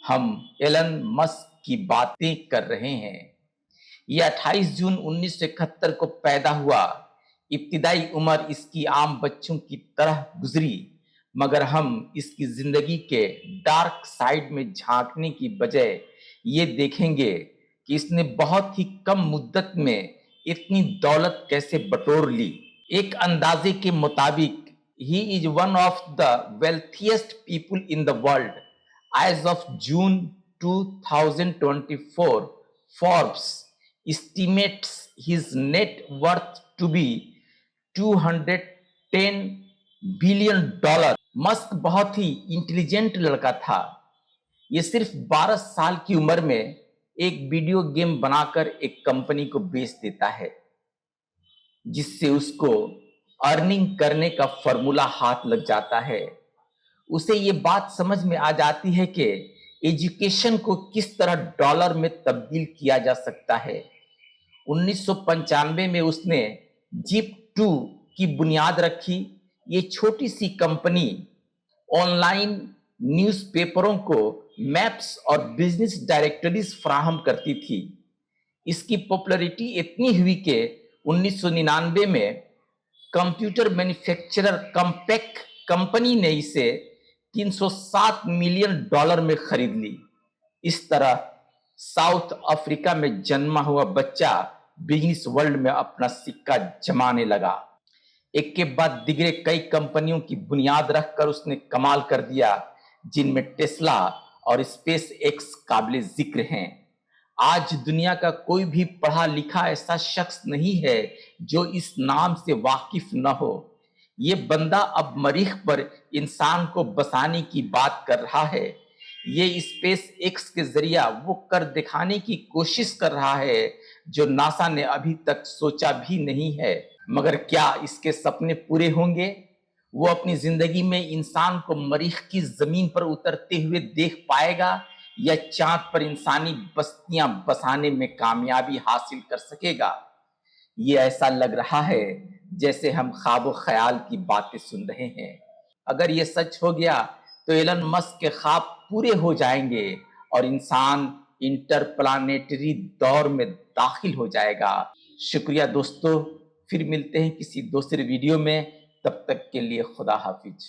हम Elon Musk की बातें कर रहे हैं। ये 28 जून 1971 को पैदा हुआ। इब्तिदाई उम्र इसकी आम बच्चों की तरह गुजरी, मगर हम इसकी जिंदगी के डार्क साइड में झांकने की बजाय ये देखेंगे कि इसने बहुत ही कम मुद्दत में इतनी दौलत कैसे बटोर ली। एक अंदाजे के मुताबिक he is one of the wealthiest people in the world. As of June 2024, Forbes estimates his net worth to be $210 billion. Musk बहुत ही इंटेलिजेंट लड़का था। ये सिर्फ 12 साल की उम्र में एक वीडियो गेम बनाकर एक कंपनी को बेच देता है, जिससे उसको अर्निंग करने का फॉर्मूला हाथ लग जाता है। उसे ये बात समझ में आ जाती है कि एजुकेशन को किस तरह डॉलर में तब्दील किया जा सकता है। 1995 में उसने जिप2 की बुनियाद रखी। ये छोटी सी कंपनी ऑनलाइन न्यूज़पेपरों को मैप्स और बिजनेस डायरेक्टरीज फराहम करती थी। इसकी पॉपुलैरिटी इतनी हुई कि 1999 में कंप्यूटर मैन्युफैक्चरर कॉम्पैक कंपनी ने इसे $307 मिलियन में खरीद ली। इस तरह साउथ अफ्रीका में जन्मा हुआ बच्चा बिजनेस वर्ल्ड में अपना सिक्का जमाने लगा। एक के बाद दिगरे कई कंपनियों की बुनियाद रखकर उसने कमाल कर दिया, जिनमें टेस्ला और स्पेस एक्स काबिल जिक्र हैं। आज दुनिया का कोई भी पढ़ा लिखा ऐसा शख्स नहीं है जो इस नाम से वाकिफ न हो। ये बंदा अब मरीख पर इंसान को बसाने की बात कर रहा है। ये स्पेस एक्स के जरिया वो कर दिखाने की कोशिश कर रहा है जो नासा ने अभी तक सोचा भी नहीं है। मगर क्या इसके सपने पूरे होंगे? वो अपनी जिंदगी में इंसान को मरीख की जमीन पर उतरते हुए देख पाएगा या चांद पर इंसानी बस्तियां बसाने में कामयाबी हासिल कर सकेगा? ये ऐसा लग रहा है जैसे हम ख्वाब ख्याल की बातें सुन रहे हैं। अगर ये सच हो गया तो एलन मस्क के ख्वाब पूरे हो जाएंगे और इंसान इंटरप्लानेटरी दौर में दाखिल हो जाएगा। शुक्रिया दोस्तों, फिर मिलते हैं किसी दूसरे वीडियो में। तब तक के लिए खुदा हाफिज।